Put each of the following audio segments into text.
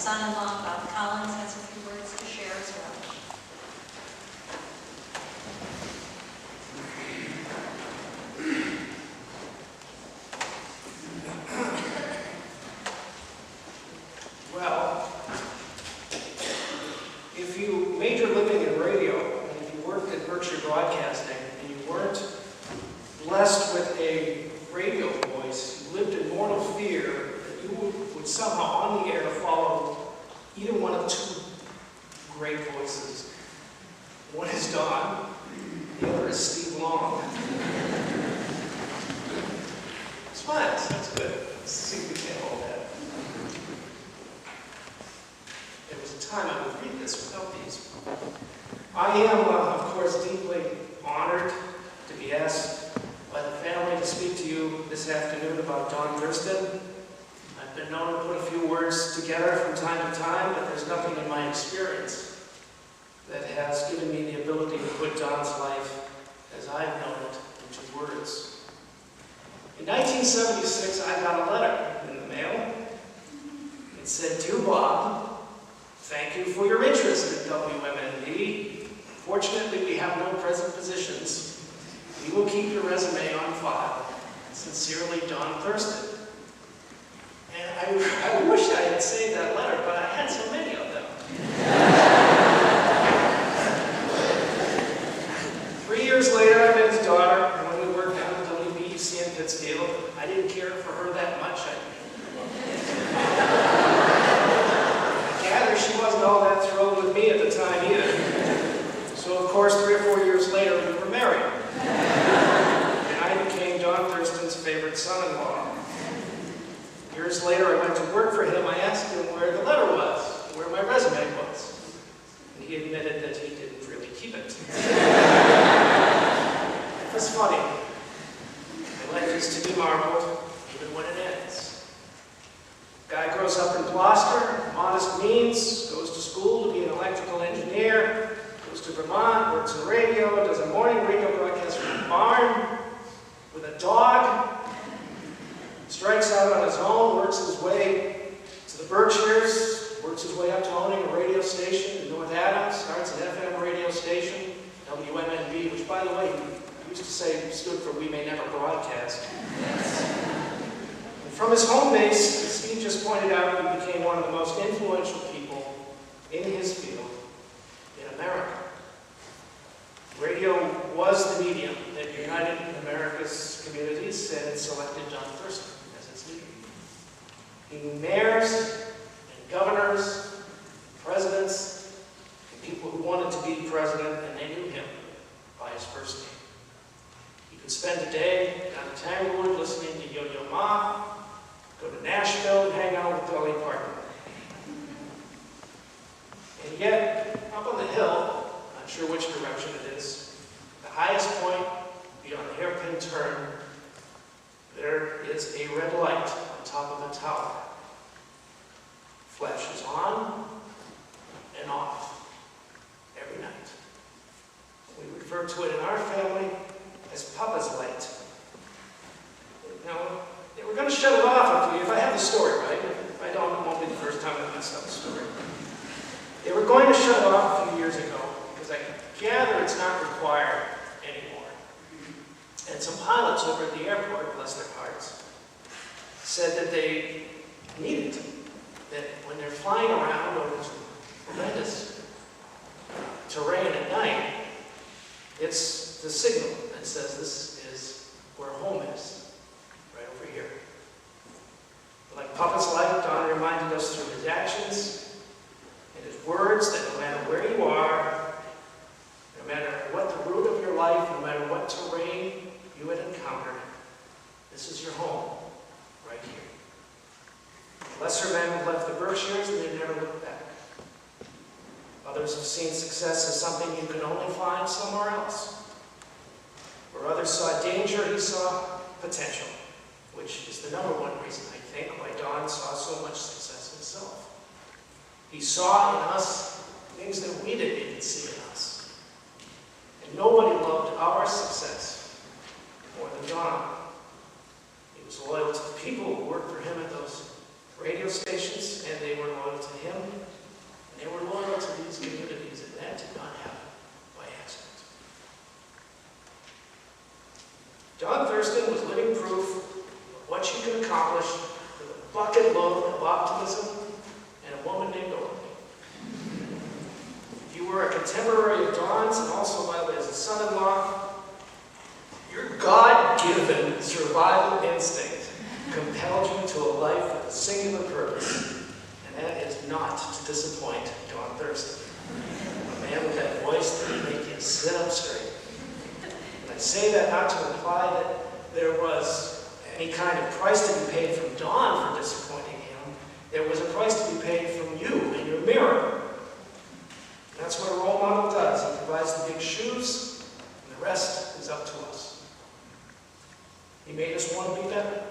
son-in-law, Bob Collins, has a few words to share as well. Well, if you made your living in radio, and if you worked at Berkshire Broadcasting, and you weren't blessed with a radio voice, you lived in mortal fear that you would somehow on the air follow either one of two great voices. One is Don, the other is Steve Long. Smiles, that's good. Let's see if we can hold that. There was a time I would read this without these. I am, of course, deeply honored to be asked by the family to speak to you this afternoon about Don Thurston. I've been known to put a few words together from time to time, but there's nothing in my experience that has given me the ability to put Don's life as I've known it into words. In 1976, I got a letter in the mail. It said, "Dear Bob, thank you for your interest in WMNB. Fortunately, we have no present positions. We will keep your resume on file. Sincerely, Don Thurston." And I wish I had saved that letter, but I had so many of them. 3 years later, I met his daughter, and when we worked down at WBEC in Pittsfield, I didn't care for her that much. I gather she wasn't all that thrilled with me at the time either. So, of course, 3 or 4 years later, we were married. And I became Don Thurston's favorite son-in-law. Years later, I went to work for him. I asked him where the letter was, where my resume was. And he admitted that he didn't really keep it. It was funny. My life is to be marveled, even when it ends. Guy grows up in Gloucester, modest means, goes to school to be an electrical engineer, goes to Vermont, works in radio, does a morning radio broadcast from a barn with a dog, strikes out on his own, works his way to the Berkshires, works his way up to owning a radio station in North Adams, starts an FM radio station, WMNB, which, by the way, he used to say stood for We May Never Broadcast. And from his home base, as Steve just pointed out, he became one of the most influential people in his field in America. Radio was the medium that united America's communities, and it selected Don Thurston as its leader. He knew mayors and governors, presidents, and people who wanted to be president, and they knew him by his first name. He could spend a day down in Tanglewood listening to Yo-Yo Ma, go to Nashville and hang out with Dolly Parton. And yet, up on the hill, not sure which direction it is, the highest point beyond the hairpin turn, there is a red light on top of a tower. Flashes on and off every night. We refer to it in our family as Papa's light. Now, they were going to shut it off if I have the story right. If I don't, it won't be the first time I've messed up the story. They were going to shut it off a few years ago because I gather it's not required anymore. And some pilots over at the airport, bless their hearts, said that they needed that when they're flying around over tremendous terrain at night, it's the signal that says this is where home is, right over here. Like Papa's light, Don reminded us through his actions and his words that no matter where you are, no matter what the route of your life, no matter what terrain you had encountered, this is your home, right here. Lesser men have left the Berkshires and they never looked back. Others have seen success as something you can only find somewhere else. Where others saw danger, he saw potential, which is the number one reason, I think, why Don saw so much success himself. He saw in us things that we didn't even see in us. And nobody loved our success more than Don. He was loyal to the people who worked for him at those radio stations, and they were loyal to him. Thurston was living proof of what you can accomplish with a bucket load of optimism and a woman named Dorothy. If you were a contemporary of Dawn's and also, by the way, as a son-in-law, your God-given survival instinct compelled you to a life with a singular purpose, and that is not to disappoint Dawn Thurston, a man with that voice that would make you sit up straight. And I say that not to imply that there was any kind of price to be paid from Dawn for disappointing him. There was a price to be paid from you in your mirror. That's what a role model does. He provides the big shoes, and the rest is up to us. He made us want to be better.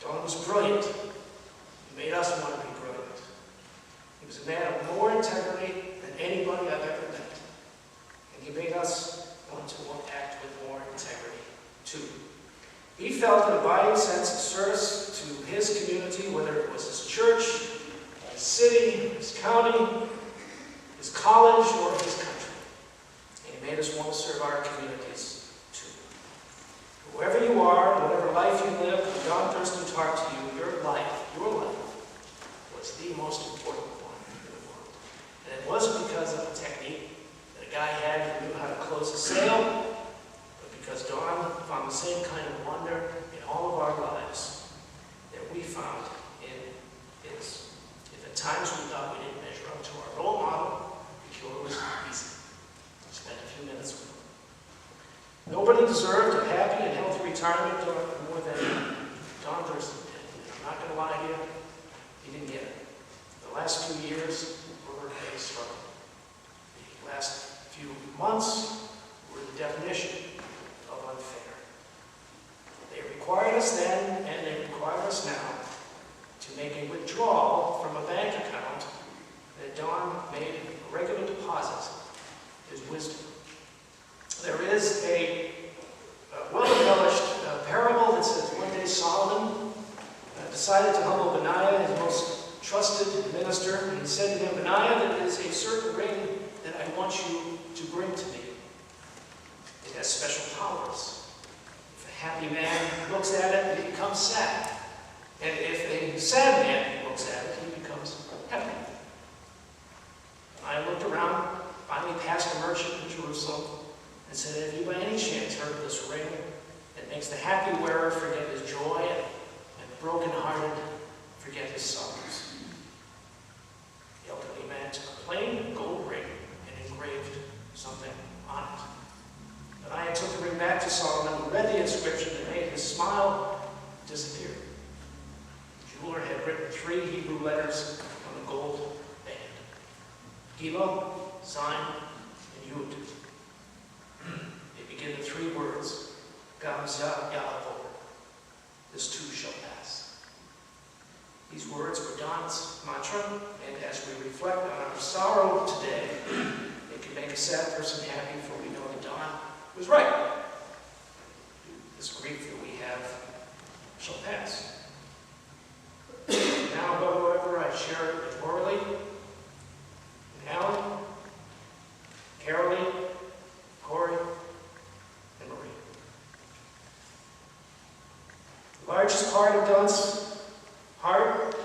Dawn was brilliant. He made us want to be brilliant. He was a man of more integrity than anybody I've ever met. And he made us want to act with more integrity, too. He felt an abiding sense of service to his community, whether it was his church, his city, his county, his college, or his country. And he made us want to serve our communities, too. Whoever you are, whatever life you live, Dawn Thurston taught to you, your life was the most important one in the world. And it wasn't because of a technique that a guy had who knew how to close a sale, but because Dawn found the same kind of wonder in all of our lives that we found in his. If at times we thought we didn't measure up to our role model, the cure was easy. Spend a few minutes with him. Nobody deserved a happy and healthy retirement more than Dawn Thurston did. I'm not going to lie to you, he didn't get it. The last few years were a struggle. The last few months were the definition of unfair. They required us then, and they require us now, to make a withdrawal from a bank account that Dawn made a regular deposit, his wisdom. There is a well-embellished parable that says one day Solomon decided to humble Benaiah, his most trusted minister, and he said to him, Benaiah, there is a certain ring that I want you to bring to me. It has special powers. If a happy man looks at it, he becomes sad. And if a sad man looks at it, he becomes happy. I looked around, finally passed a merchant in Jerusalem, and said, have you by any chance heard of this ring that makes the happy wearer forget his joy and the broken-hearted forget his sorrows? The elderly man took a plain gold ring and engraved something on it. But I took the ring back to Solomon, who read the inscription and made his smile disappear. The jeweler had written 3 Hebrew letters on the gold band. Gila, Zain, and Yud. They begin the 3 words, Gamza Yahavo. This too shall pass. These words were Dawn's mantra, and as we reflect on our sorrow today, it can make a sad person happy, for we know that Dawn was right. This grief that we have shall pass. Now, however, I share it with Orly, and Alan, Carolee, Corey, and Marie. The largest part of Dawn's heart,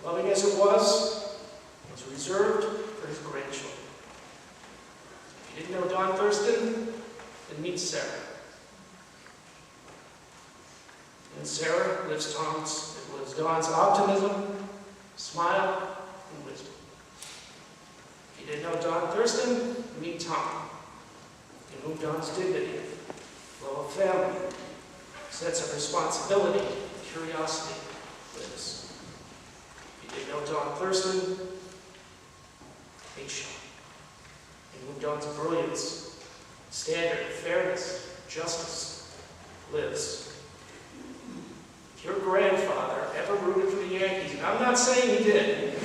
loving as it was reserved for his grandchildren. If you didn't know Dawn Thurston, then meet Sarah. And Sarah lives Dawn's optimism, smile, and wisdom. If you didn't know Dawn Thurston, meet Tom, in whom Dawn's dignity, love of family, sense of responsibility, curiosity lives. If you didn't know Dawn Thurston, meet Sean, in whom Dawn's brilliance, standard, fairness, justice lives. If your grandfather ever rooted for the Yankees, and I'm not saying he did, but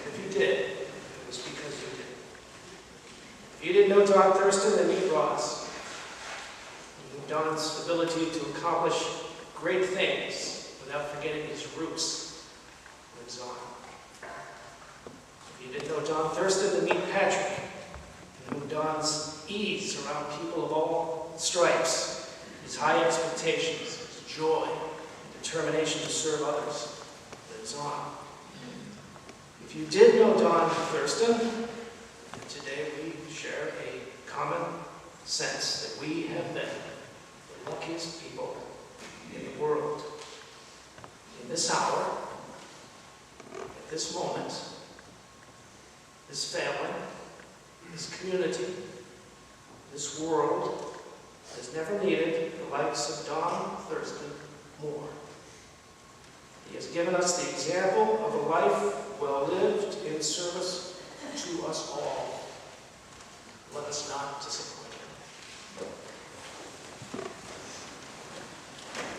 if you did, it was because you did. If you didn't know Dawn Thurston, then meet Ross. Dawn's ability to accomplish great things without forgetting his roots lives on. If you didn't know Dawn Thurston, then meet Patrick, and whom Don's ease around people of all stripes, his high expectations, his joy, and determination to serve others lives on. If you did know Don Thurston, today we share a common sense that we have been the luckiest people in the world. In this hour, at this moment, this family, this community, this world has never needed the likes of Don Thurston more. He has given us the example of a life well lived in service to us all. Let us not disappoint him.